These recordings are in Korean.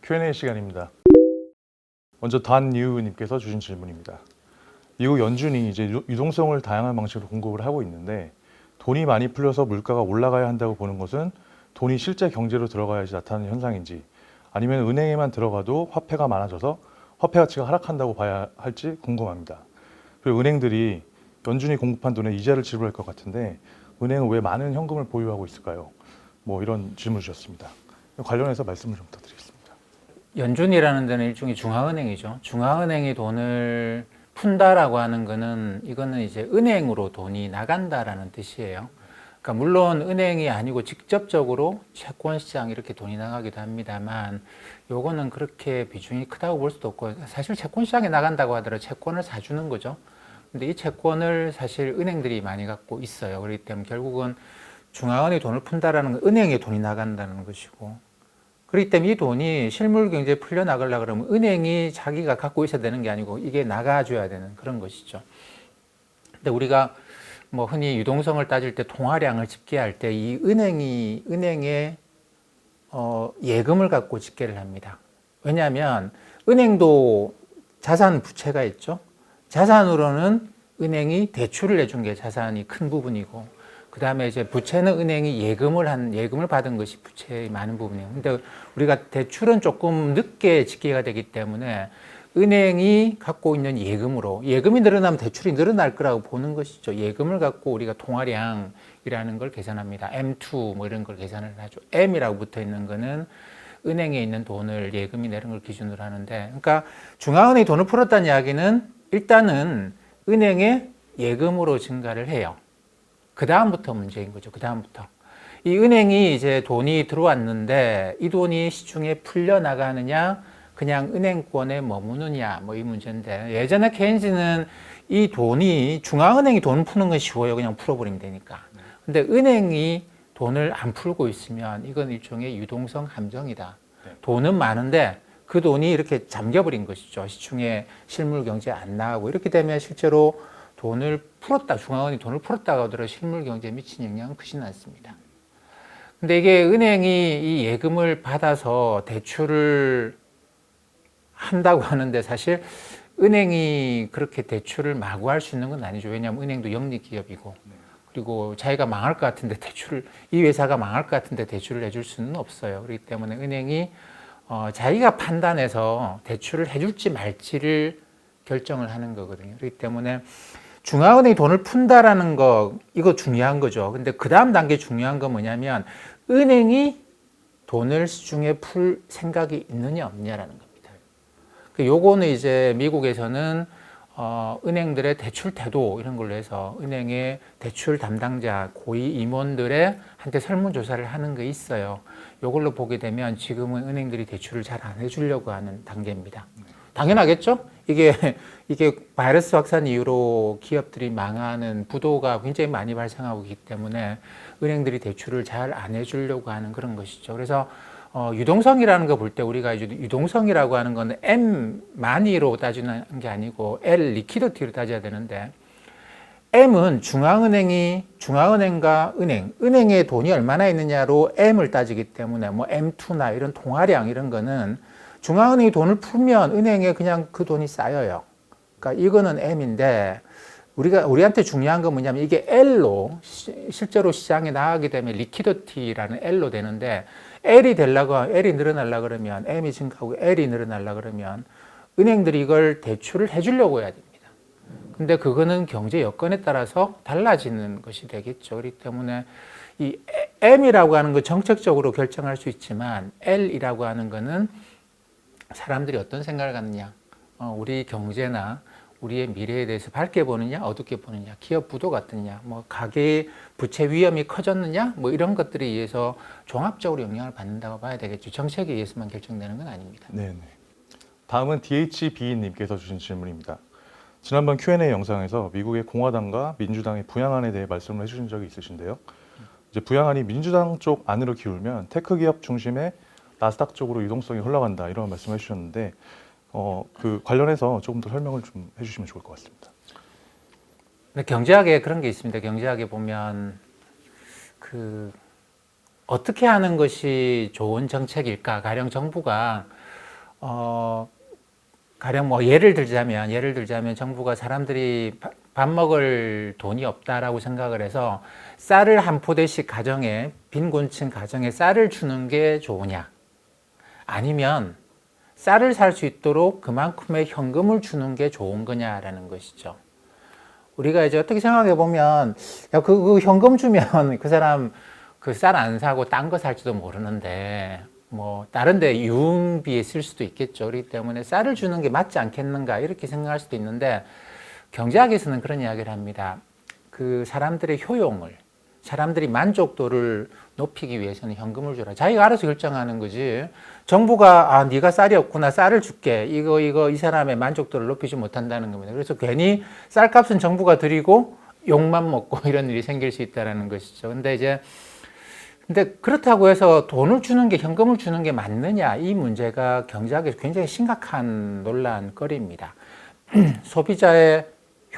Q&A 시간입니다. 먼저 단유님께서 주신 질문입니다. 미국 연준이 이제 유동성을 다양한 방식으로 공급을 하고 있는데 돈이 많이 풀려서 물가가 올라가야 한다고 보는 것은 돈이 실제 경제로 들어가야지 나타나는 현상인지 아니면 은행에만 들어가도 화폐가 많아져서 화폐 가치가 하락한다고 봐야 할지 궁금합니다. 그리고 은행들이 연준이 공급한 돈에 이자를 지불할 것 같은데 은행은 왜 많은 현금을 보유하고 있을까요? 뭐 이런 질문을 주셨습니다. 관련해서 말씀을 좀 부탁드리겠습니다. 연준이라는 데는 일종의 중앙은행이죠. 중앙은행이 돈을 푼다라고 하는 거는 이거는 이제 은행으로 돈이 나간다라는 뜻이에요. 그러니까 물론 은행이 아니고 직접적으로 채권 시장 이렇게 돈이 나가기도 합니다만 요거는 그렇게 비중이 크다고 볼 수도 없고 사실 채권 시장에 나간다고 하더라도 채권을 사주는 거죠. 근데 이 채권을 사실 은행들이 많이 갖고 있어요. 그렇기 때문에 결국은 중앙은행이 돈을 푼다라는 건 은행에 돈이 나간다는 것이고 그렇기 때문에 이 돈이 실물 경제에 풀려나가려고 그러면 은행이 자기가 갖고 있어야 되는 게 아니고 이게 나가줘야 되는 그런 것이죠. 근데 우리가 뭐 흔히 유동성을 따질 때 통화량을 집계할 때 이 은행에 예금을 갖고 집계를 합니다. 왜냐하면 은행도 자산 부채가 있죠. 자산으로는 은행이 대출을 해준 게 자산이 큰 부분이고 그 다음에 이제 부채는 은행이 예금을 받은 것이 부채의 많은 부분이에요. 근데 우리가 대출은 조금 늦게 집계가 되기 때문에 은행이 갖고 있는 예금이 늘어나면 대출이 늘어날 거라고 보는 것이죠. 예금을 갖고 우리가 통화량이라는 걸 계산합니다. M2 뭐 이런 걸 계산을 하죠. M이라고 붙어 있는 거는 은행에 있는 돈을 예금이 내는 걸 기준으로 하는데 그러니까 중앙은행이 돈을 풀었다는 이야기는 일단은 은행에 예금으로 증가를 해요. 그 다음부터 문제인 거죠. 그 다음부터. 이 은행이 이제 돈이 들어왔는데 이 돈이 시중에 풀려나가느냐, 그냥 은행권에 머무느냐, 뭐 이 문제인데 예전에 케인즈는 이 돈이 중앙은행이 돈 푸는 건 쉬워요. 그냥 풀어버리면 되니까. 근데 은행이 돈을 안 풀고 있으면 이건 일종의 유동성 함정이다. 돈은 많은데 그 돈이 이렇게 잠겨버린 것이죠. 시중에 실물 경제에 안 나가고 이렇게 되면 실제로 중앙은행이 돈을 풀었다고 하더라도 실물 경제에 미친 영향은 크지는 않습니다. 근데 이게 은행이 이 예금을 받아서 대출을 한다고 하는데 사실 은행이 그렇게 대출을 마구 할 수 있는 건 아니죠. 왜냐하면 은행도 영리 기업이고 그리고 자기가 망할 것 같은데 이 회사가 망할 것 같은데 대출을 해줄 수는 없어요. 그렇기 때문에 은행이 자기가 판단해서 대출을 해줄지 말지를 결정을 하는 거거든요. 그렇기 때문에 중앙은행이 돈을 푼다라는 거, 이거 중요한 거죠. 근데 그 다음 단계 중요한 건 뭐냐면, 은행이 돈을 시중에 풀 생각이 있느냐, 없느냐라는 겁니다. 요거는 이제 미국에서는, 은행들의 대출 태도 이런 걸로 해서 은행의 대출 담당자, 고위 임원들의 한테 설문조사를 하는 게 있어요. 요걸로 보게 되면 지금은 은행들이 대출을 잘 안 해주려고 하는 단계입니다. 당연하겠죠? 이게 바이러스 확산 이후로 기업들이 망하는 부도가 굉장히 많이 발생하고 있기 때문에 은행들이 대출을 잘 안 해주려고 하는 그런 것이죠. 그래서 유동성이라는 거 볼 때 우리가 이제 유동성이라고 하는 건 M 마니로 따지는 게 아니고 L 리퀴디티로 따져야 되는데 M은 중앙은행과 은행에 돈이 얼마나 있느냐로 M을 따지기 때문에 뭐 M2나 이런 통화량 이런 거는 중앙은행이 돈을 풀면 은행에 그냥 그 돈이 쌓여요. 그러니까 이거는 M인데 우리한테 중요한 건 뭐냐면 이게 L로 실제로 시장에 나가게 되면 리퀴디티라는 L로 되는데 L이 늘어나려고 그러면 M이 증가하고 L이 늘어나려고 그러면 은행들이 이걸 대출을 해주려고 해야 됩니다. 근데 그거는 경제 여건에 따라서 달라지는 것이 되겠죠. 그렇기 때문에 이 M이라고 하는 거 정책적으로 결정할 수 있지만 L이라고 하는 거는 사람들이 어떤 생각을 갖느냐, 우리 경제나 우리의 미래에 대해서 밝게 보느냐, 어둡게 보느냐, 기업 부도 같느냐, 뭐 가계의 부채 위험이 커졌느냐, 뭐 이런 것들에 의해서 종합적으로 영향을 받는다고 봐야 되겠죠. 정책에 의해서만 결정되는 건 아닙니다. 네. 다음은 DHB님께서 주신 질문입니다. 지난번 Q&A 영상에서 미국의 공화당과 민주당의 부양안에 대해 말씀을 해주신 적이 있으신데요. 이제 부양안이 민주당 쪽 안으로 기울면 테크 기업 중심의 나스닥 쪽으로 유동성이 흘러간다 이런 말씀을 해주셨는데 그 관련해서 조금 더 설명을 좀 해주시면 좋을 것 같습니다. 근데 경제학에 그런 게 있습니다. 경제학에 보면 그 어떻게 하는 것이 좋은 정책일까? 가령 정부가 가령 뭐 예를 들자면 정부가 사람들이 밥 먹을 돈이 없다라고 생각을 해서 쌀을 한 포대씩 가정에 빈곤층 가정에 쌀을 주는 게 좋으냐? 아니면 쌀을 살 수 있도록 그만큼의 현금을 주는 게 좋은 거냐라는 것이죠. 우리가 이제 어떻게 생각해 보면 야, 그 현금 주면 그 사람 그 쌀 안 사고 딴 거 살지도 모르는데 뭐 다른 데 유흥비에 쓸 수도 있겠죠. 그렇기 때문에 쌀을 주는 게 맞지 않겠는가 이렇게 생각할 수도 있는데 경제학에서는 그런 이야기를 합니다. 그 사람들의 효용을 사람들이 만족도를 높이기 위해서는 현금을 주라. 자기가 알아서 결정하는 거지. 정부가 네가 쌀이 없구나 쌀을 줄게. 이거 이 사람의 만족도를 높이지 못한다는 겁니다. 그래서 괜히 쌀값은 정부가 드리고 욕만 먹고 이런 일이 생길 수 있다는 것이죠. 근데 그렇다고 해서 돈을 주는 게 현금을 주는 게 맞느냐 이 문제가 경제학에서 굉장히 심각한 논란거리입니다. 소비자의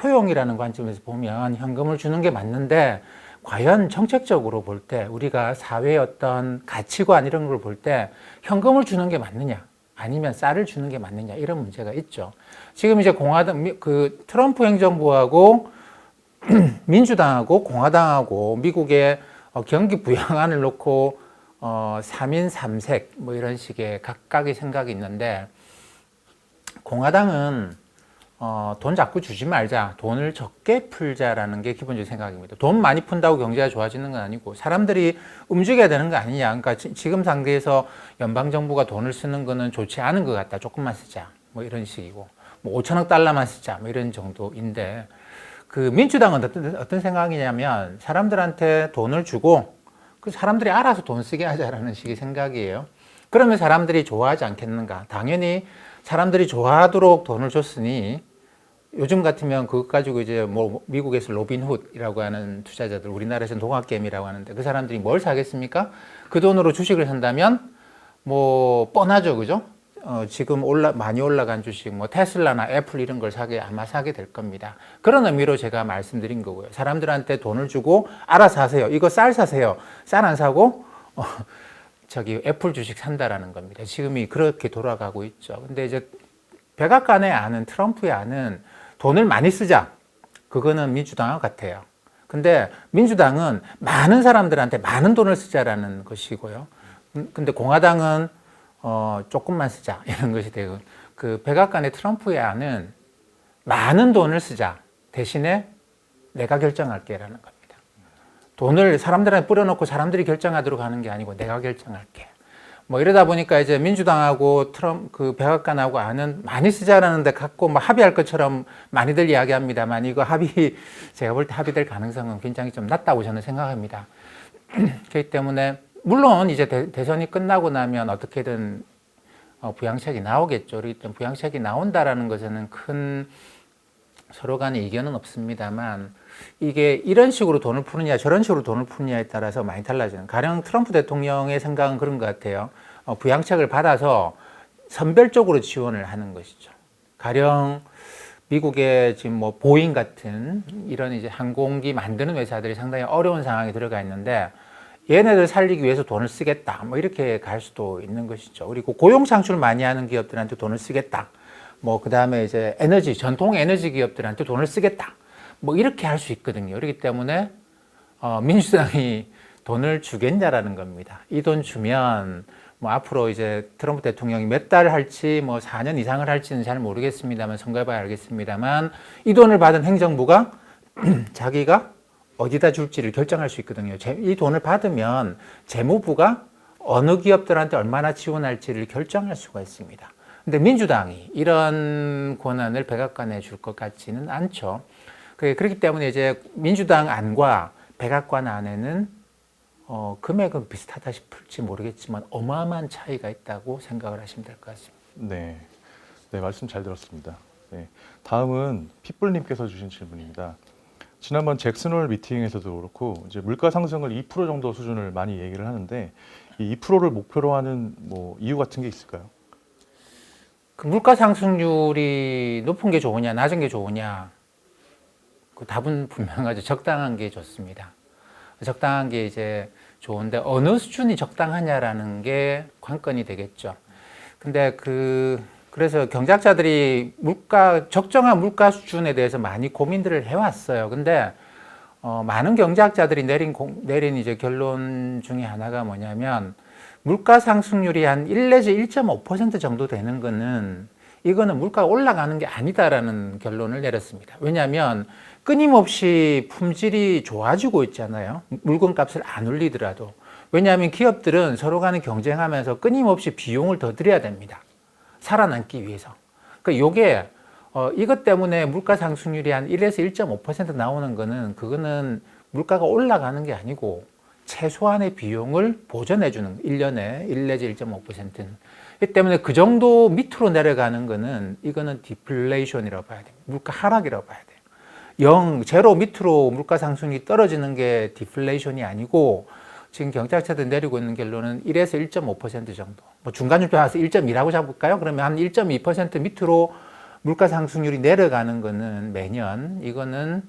효용이라는 관점에서 보면 현금을 주는 게 맞는데 과연 정책적으로 볼 때 우리가 사회의 어떤 가치관 이런 걸 볼 때 현금을 주는 게 맞느냐 아니면 쌀을 주는 게 맞느냐 이런 문제가 있죠. 지금 이제 그 트럼프 행정부하고 민주당하고 공화당하고 미국의 경기 부양안을 놓고 3인 3색 뭐 이런 식의 각각의 생각이 있는데 공화당은 돈 자꾸 주지 말자, 돈을 적게 풀자라는 게 기본적인 생각입니다. 돈 많이 푼다고 경제가 좋아지는 건 아니고 사람들이 움직여야 되는 거 아니냐. 그러니까 지금 상태에서 연방정부가 돈을 쓰는 거는 좋지 않은 것 같다. 조금만 쓰자. 뭐 이런 식이고 뭐 5천억 달러만 쓰자. 뭐 이런 정도인데 그 민주당은 어떤 생각이냐면 사람들한테 돈을 주고 그 사람들이 알아서 돈 쓰게 하자라는 식의 생각이에요. 그러면 사람들이 좋아하지 않겠는가? 당연히 사람들이 좋아하도록 돈을 줬으니 요즘 같으면 그것 가지고 이제 뭐 미국에서 로빈훗이라고 하는 투자자들, 우리나라에서는 동학개미라고 하는데 그 사람들이 뭘 사겠습니까? 그 돈으로 주식을 산다면 뭐 뻔하죠, 그죠? 지금 많이 올라간 주식, 뭐 테슬라나 애플 이런 걸 아마 사게 될 겁니다. 그런 의미로 제가 말씀드린 거고요. 사람들한테 돈을 주고 알아서 하세요. 이거 쌀 사세요. 쌀 안 사고 애플 주식 산다라는 겁니다. 지금이 그렇게 돌아가고 있죠. 근데 이제 백악관의 안은 트럼프의 안은 돈을 많이 쓰자. 그거는 민주당과 같아요. 근데 민주당은 많은 사람들한테 많은 돈을 쓰자라는 것이고요. 근데 공화당은 조금만 쓰자 이런 것이 되고 그 백악관의 트럼프의 안은 많은 돈을 쓰자 대신에 내가 결정할게라는 겁니다. 돈을 사람들한테 뿌려놓고 사람들이 결정하도록 하는 게 아니고 내가 결정할게. 뭐 이러다 보니까 이제 민주당하고 그 백악관하고 안은 많이 쓰자라는데 갖고 뭐 합의할 것처럼 많이들 이야기합니다만 이거 제가 볼 때 합의될 가능성은 굉장히 좀 낮다고 저는 생각합니다. 그렇기 때문에 물론 이제 대선이 끝나고 나면 어떻게든 부양책이 나오겠죠. 그렇기 때문에 부양책이 나온다라는 것에는 큰 서로 간에 이견은 없습니다만 이게 이런 식으로 돈을 푸느냐 저런 식으로 돈을 푸느냐에 따라서 많이 달라지는. 가령 트럼프 대통령의 생각은 그런 것 같아요. 부양책을 받아서 선별적으로 지원을 하는 것이죠. 가령 미국의 지금 뭐 보잉 같은 이런 이제 항공기 만드는 회사들이 상당히 어려운 상황에 들어가 있는데 얘네들 살리기 위해서 돈을 쓰겠다. 뭐 이렇게 갈 수도 있는 것이죠. 그리고 고용 창출 많이 하는 기업들한테 돈을 쓰겠다. 뭐 그다음에 이제 전통 에너지 기업들한테 돈을 쓰겠다. 뭐 이렇게 할 수 있거든요. 그렇기 때문에 민주당이 돈을 주겠냐라는 겁니다. 이 돈 주면 뭐 앞으로 이제 트럼프 대통령이 몇 달 할지 뭐 4년 이상을 할지는 잘 모르겠습니다만 선거해봐야 알겠습니다만 이 돈을 받은 행정부가 자기가 어디다 줄지를 결정할 수 있거든요. 이 돈을 받으면 재무부가 어느 기업들한테 얼마나 지원할지를 결정할 수가 있습니다. 근데 민주당이 이런 권한을 백악관에 줄 것 같지는 않죠. 그렇기 때문에 이제 민주당 안과 백악관 안에는 금액은 비슷하다 싶을지 모르겠지만 어마어마한 차이가 있다고 생각을 하시면 될 것 같습니다. 네, 네 말씀 잘 들었습니다. 네, 다음은 핏불님께서 주신 질문입니다. 지난번 잭슨홀 미팅에서도 그렇고 이제 물가 상승을 2% 정도 수준을 많이 얘기를 하는데 이 2%를 목표로 하는 뭐 이유 같은 게 있을까요? 그 물가 상승률이 높은 게 좋으냐, 낮은 게 좋으냐? 그 답은 분명하죠. 적당한 게 좋습니다. 적당한 게 이제 좋은데 어느 수준이 적당하냐라는 게 관건이 되겠죠. 근데 그래서 경제학자들이 적정한 물가 수준에 대해서 많이 고민들을 해왔어요. 근데 많은 경제학자들이 내린 이제 결론 중에 하나가 뭐냐면 물가 상승률이 한 1 내지 1.5% 정도 되는 거는 이거는 물가가 올라가는 게 아니다라는 결론을 내렸습니다. 왜냐하면 끊임없이 품질이 좋아지고 있잖아요. 물건값을 안 올리더라도. 왜냐하면 기업들은 서로 간에 경쟁하면서 끊임없이 비용을 더 들여야 됩니다. 살아남기 위해서. 그러니까 요게 이것 때문에 물가 상승률이 한 1에서 1.5% 나오는 거는 그거는 물가가 올라가는 게 아니고 최소한의 비용을 보전해 주는 1년에 1 내지 1.5%는. 이 때문에 그 정도 밑으로 내려가는 거는 이거는 디플레이션이라고 봐야 돼요. 물가 하락이라고 봐야 돼요. 제로 밑으로 물가 상승률이 떨어지는 게 디플레이션이 아니고 지금 경제학자들 내리고 있는 결론은 1에서 1.5% 정도. 뭐 중간쯤 나와서 1.2라고 잡을까요? 그러면 한 1.2% 밑으로 물가 상승률이 내려가는 거는 매년 이거는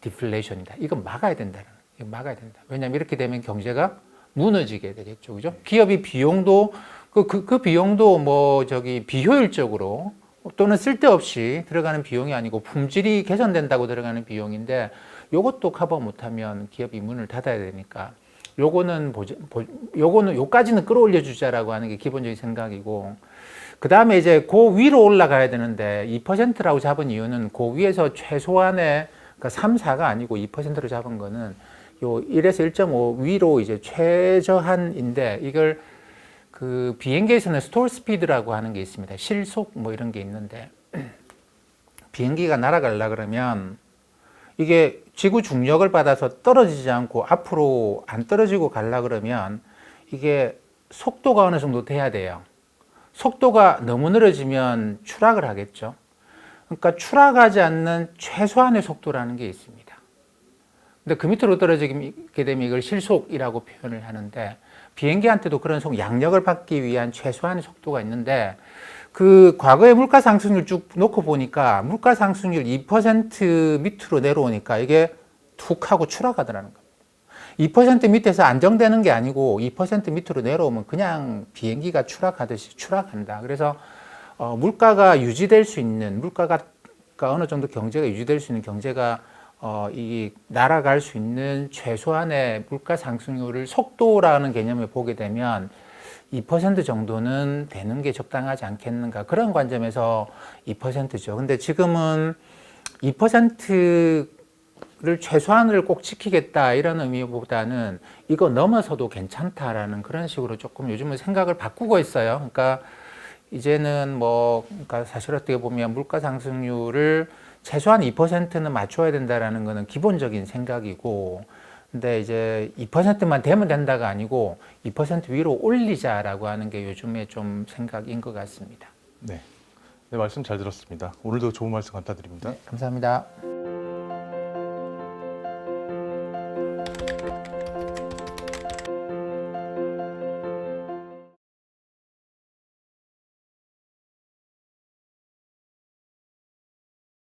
디플레이션이다. 이건 막아야 된다. 이거 막아야 된다. 왜냐하면 이렇게 되면 경제가 무너지게 되겠죠. 그죠? 기업이 비용도 그 비용도 비효율적으로 또는 쓸데없이 들어가는 비용이 아니고 품질이 개선된다고 들어가는 비용인데 요것도 커버 못하면 기업이 문을 닫아야 되니까 요거는 요까지는 끌어올려 주자라고 하는 게 기본적인 생각이고 그 다음에 이제 그 위로 올라가야 되는데 2%라고 잡은 이유는 그 위에서 최소한의 그러니까 3, 4가 아니고 2%로 잡은 거는 요 1에서 1.5 위로 이제 최저한인데 이걸 그 비행기에서는 스톨 스피드라고 하는 게 있습니다. 실속 뭐 이런 게 있는데 비행기가 날아가려 그러면 이게 지구 중력을 받아서 떨어지지 않고 앞으로 안 떨어지고 가려 그러면 이게 속도가 어느 정도 돼야 돼요. 속도가 너무 느려지면 추락을 하겠죠. 그러니까 추락하지 않는 최소한의 속도라는 게 있습니다. 근데 그 밑으로 떨어지게 되면 이걸 실속이라고 표현을 하는데 비행기한테도 그런 양력을 받기 위한 최소한의 속도가 있는데 그 과거의 물가 상승률 쭉 놓고 보니까 물가 상승률 2% 밑으로 내려오니까 이게 툭 하고 추락하더라는 겁니다. 2% 밑에서 안정되는 게 아니고 2% 밑으로 내려오면 그냥 비행기가 추락하듯이 추락한다. 그래서 물가가 유지될 수 있는 물가가 어느 정도 경제가 유지될 수 있는 경제가 이 날아갈 수 있는 최소한의 물가 상승률을 속도라는 개념을 보게 되면 2% 정도는 되는 게 적당하지 않겠는가 그런 관점에서 2%죠. 근데 지금은 2%를 최소한을 꼭 지키겠다 이런 의미보다는 이거 넘어서도 괜찮다라는 그런 식으로 조금 요즘은 생각을 바꾸고 있어요. 그러니까 이제는 그러니까 사실 어떻게 보면 물가 상승률을 최소한 2%는 맞춰야 된다라는 거는 기본적인 생각이고, 근데 이제 2%만 되면 된다가 아니고 2% 위로 올리자라고 하는 게 요즘에 좀 생각인 것 같습니다. 네, 말씀 잘 들었습니다. 오늘도 좋은 말씀 감사드립니다. 네, 감사합니다.